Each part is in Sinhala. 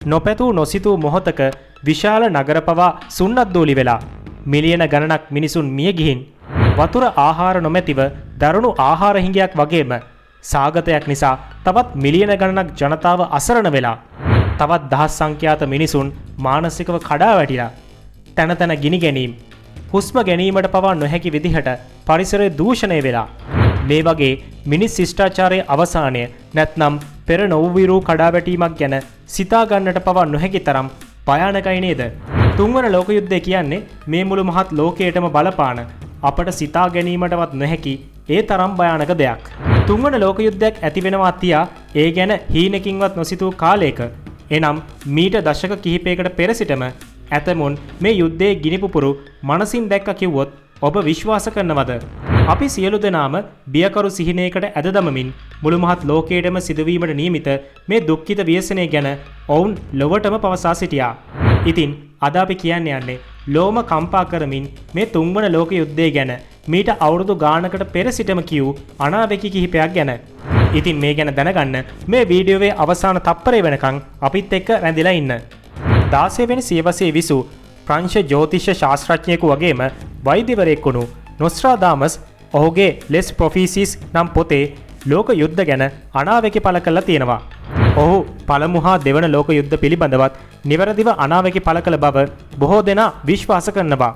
නොපැතූ නොසිතූ මොහොතක විශාල නගර පවා සුන්නද්දූලි වෙලා මිලියන ගණනක් මිනිසුන් මිය ගිහින් වතුර ආහාර නොමැතිව දරුණු ආහාර හිඟයක් වගේම සාගතයක් නිසා තවත් මිලියන ගණනක් ජනතාව අසරණ වෙලා තවත් දහස් සංඛ්‍යාත මිනිසුන් මානසිකව කඩා වැටිලා තන තන ගිනි ගැනීම හුස්ම ගැනීමට පවා නොහැකි විදිහට පරිසරය දූෂණය වෙලා මේ වගේ මිනිස් ශිෂ්ටාචාරයේ අවසානය නැත්නම් පෙර නොවූ කඩාවැටීමක් ගැන සිතා ගන්නට පවා නොහැකි තරම් භයානකයි නේද? තුන්වන ලෝක යුද්ධය කියන්නේ මේ මුළු මහත් ලෝකයටම බලපාන අපට සිතා ගැනීමටවත් නොහැකි ඒ තරම් භයානක දෙයක්. තුන්වන ලෝක යුද්ධයක් ඇති වෙනවා තියා ඒ ගැන හීනකින්වත් නොසිතූ කාලයක එනම් මීට දශක කිහිපයකට පෙර සිටම ඇතමුන් මේ යුද්ධයේ ගිනිපුපුරු මනසින් දැක්ක කිව්වොත් ඔබ විශ්වාස කරනවද? අපි සියලු දෙනාම බියකරු සිහිනයකට ඇද දමමින් මුළු මහත් ලෝකයටම සිදුවීමට නියමිත මේ දුක්ඛිත ව්‍යසනය ගැන ඔවුන් ලොවටම පවසා සිටියා. ඉතින් අද අපි කියන්න යන්නේ ලෝම කම්පා කරමින් මේ තුන්වන ලෝක යුද්ධය ගැන මීට අවුරුදු ගානකට පෙර සිටම කියූ අනාවැකි කිහිපයක් ගැන. ඉතින් මේ ගැන දැනගන්න මේ වීඩියෝවේ අවසාන තප්පරය වෙනකන් අපිත් එක්ක රැඳිලා ඉන්න. 16 වෙනි සියවසේ විසූ ප්‍රංශ ජ්‍යොතිෂ ශාස්ත්‍රඥයෙකු වගේම වෛද්‍යවරයෙක් වුණු නොස්ට්‍රාදාමස් ඔහුගේ ලෙස් ප්‍රොෆීසිස් නම් පොතේ ලෝක යුද්ධ ගැන අනාවැකි පළ කළා තියෙනවා. ඔහු පළමු හා දෙවන ලෝක යුද්ධ පිළිබඳවත් නිවැරදිව අනාවැකි පළ කළ බව බොහෝ දෙනා විශ්වාස කරනවා.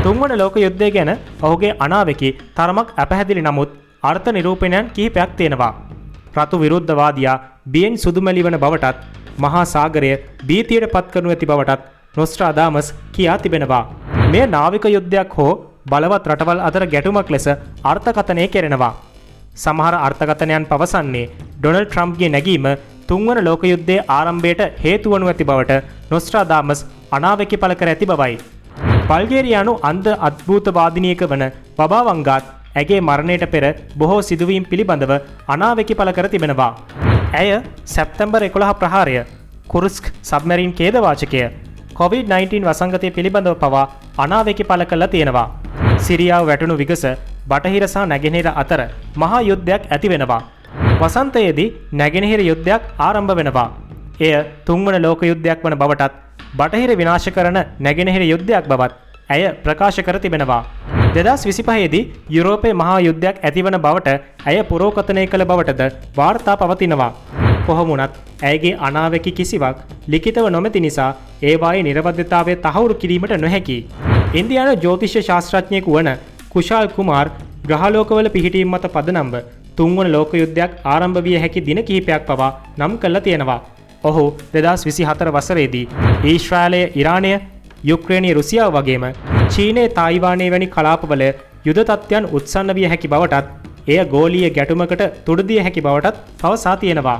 තුන්වන ලෝක යුද්ධය ගැන ඔහුගේ අනාවැකි තරමක් අපැහැදිලි නමුත් අර්ථ නිරූපණයන් කිහිපයක් තියෙනවා. රතු විරුද්ධවාදියා බියෙන් සුදුමැලි වන බවටත් මහා සාගරය භීතියට පත් කරනු ඇති බවටත් නොස්ට්‍රාදාමස් කියා තිබෙනවා. මේ නාවික යුද්ධයක් හෝ බලවත් රටවල් අතර ගැටුමක් ලෙස අර්ථකථනය කෙරෙනවා. සමහර අර්ථකථනයන් පවසන්නේ ඩොනල්ඩ් ට්‍රම්ප්ගේ නැගීම තුන්වන ලෝක යුද්ධයේ ආරම්භයට හේතු වනු ඇති බවට නොස්ට්‍රාදාමස් අනාවැකි පළ කර ඇති බවයි. බල්ගේරියානු අන්ධ අද්භූතවාදිනියක වන බබා වංගාත් ඇගේ මරණයට පෙර බොහෝ සිදුවීම් පිළිබඳව අනාවැකි පළ කර තිබෙනවා. ඇය සැප්තැම්බර් 11 ප්‍රහාරය කුර්ස්ක් සබ්මැරින් ඛේදවාචකය COVID-19 වසංගතය පිළිබඳව පවා අනාවැකි පළ කළා තියෙනවා. සිරියාව වැටුණු විගස බටහිර සහ නැගෙනහිර අතර මහා යුද්ධයක් ඇති වෙනවා. වසන්තයේදී නැගෙනහිර යුද්ධයක් ආරම්භ වෙනවා. එය තුන්වන ලෝක යුද්ධයක් වන බවටත් බටහිර විනාශ කරන නැගෙනහිර යුද්ධයක් බවත් ඇය ප්‍රකාශ කර තිබෙනවා. 2025 දී යුරෝපයේ මහා යුද්ධයක් ඇතිවන බවට ඇය පුරෝකථනය කළ බවටද වාර්තා පවතිනවා. කොහොම වුණත් ඇයගේ අනාවැකි කිසිවක් ලිඛිතව නොමැති නිසා ඒවායේ නිර්වද්‍යතාවය තහවුරු කිරීමට නොහැකි. ඉන්දියානු ජ්‍යොතිෂ ශාස්ත්‍රඥයෙකු වන කුෂාල් කුමාර් ග්‍රහලෝකවල පිහිටීම් මත පදනම්ව තුන්වන ලෝක යුද්ධයක් ආරම්භ විය හැකි දින කිහිපයක් පවා නම් කළා තියෙනවා. ඔහු 2024 වසරේදී ඊශ්‍රායලය ඉරානය යුක්‍රේනය රුසියාව වගේම චීනය තායිවානය වැනි කලාපවල යුද තත්ත්වයන් උත්සන්න විය හැකි බවටත් එය ගෝලීය ගැටුමකට තුඩදිය හැකි බවටත් පවසා තියෙනවා.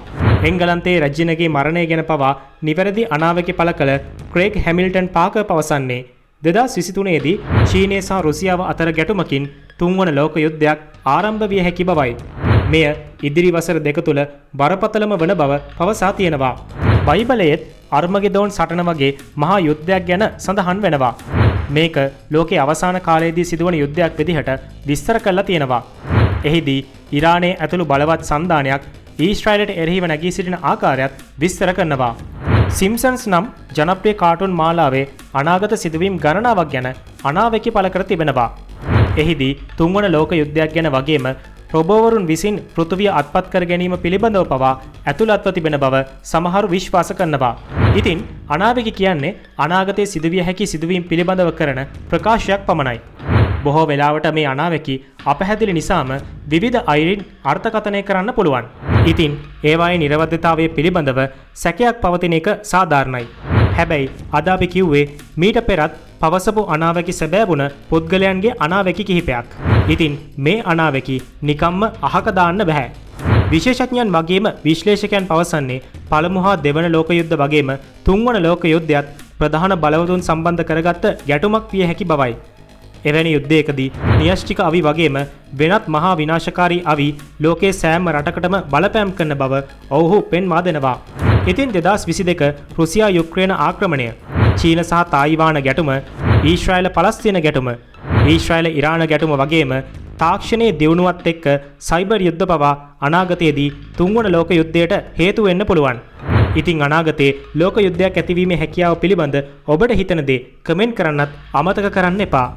එංගලන්තයේ රැජිනගේ මරණය ගැන පවා නිවැරදි අනාවැකි පළ කළ ක්‍රේග් හැමිල්ටන් පාකර් පවසන්නේ 2023 දී චීනය සහ රුසියාව අතර ගැටුමකින් තුන්වන ලෝක යුද්ධයක් ආරම්භ විය හැකි බවයි. මෙය ඉදිරි වසර දෙක තුළ බරපතලම වන බව පවසා තියෙනවා. බයිබලයේත් අර්මගෙදෝන් සටන වගේ මහා යුද්ධයක් ගැන සඳහන් වෙනවා. මේක ලෝකයේ අවසාන කාලයේදී සිදුවන යුද්ධයක් විදිහට විස්තර කරලා තියෙනවා. එහිදී ඉරානයේ ඇතුළු බලවත් සන්ධානයක් ඊශ්‍රායලයට එරෙහිව නැගී සිටින ආකාරයත් විස්තර කරනවා. සිම්සන්ස් නම් ජනප්‍රිය කාටුන් මාලාවේ අනාගත සිදුවීම් ගණනාවක් ගැන අනාවැකි පළ කර තිබෙනවා. එහිදී තුන්වන ලෝක යුද්ධයක් ගැන වගේම රොබෝවරුන් විසින් පෘථිවිය අත්පත් කර ගැනීම පිළිබඳව පවා ඇතුළත්ව තිබෙන බව සමහරු විශ්වාස කරනවා. ඉතින් අනාවැකි කියන්නේ අනාගතයේ සිදුවිය හැකි සිදුවීම් පිළිබඳව කරන ප්‍රකාශයක් පමණයි. බොහෝ වෙලාවට මේ අනාවැකි අපැහැදිලි නිසාම විවිධ අයුරින් අර්ථකථනය කරන්න පුළුවන්. ඉතින් ඒවායේ නිර්වද්‍යතාවය පිළිබඳව සැකයක් පවතින එක සාධාරණයි. හැබැයි අද අපි කිව්වේ මීට පෙරත් පවසපු අනාවැකි සැබෑ වුණ පුද්ගලයන්ගේ අනාවැකි කිහිපයක්. ඉතින් මේ අනාවැකි නිකම්ම අහක දාන්න බෑ. විශේෂඥයන් වගේම විශ්ලේෂකයන් පවසන්නේ පළමු හා දෙවන ලෝක යුද්ධ වගේම තුන්වන ලෝක යුද්ධයත් ප්‍රධාන බලවතුන් සම්බන්ධ කරගත්ත ගැටුමක් විය හැකි බවයි. එවැනි යුද්ධයකදී න්‍යෂ්ටික අවි වගේම වෙනත් මහා විනාශකාරී අවි ලෝකයේ සෑම රටකටම බලපෑම් කරන බව ඔවුහු පෙන්වා දෙනවා. ඉතින් 2022 රුසියා යුක්‍රේන ආක්‍රමණය, චීන සහ තායිවාන ගැටුම, ඊශ්‍රායල පලස්තීන ගැටුම, ඊශ්‍රායල ඉරාන ගැටුම වගේම තාක්ෂණයේ දියුණුවත් එක්ක සයිබර් යුද්ධ පවා අනාගතයේදී තුන්වන ලෝක යුද්ධයට හේතු වෙන්න පුළුවන්. ඉතින් අනාගතයේ ලෝක යුද්ධයක් ඇතිවීමේ හැකියාව පිළිබඳ ඔබට හිතන දේ කමෙන්ට් කරන්නත් අමතක කරන්න එපා.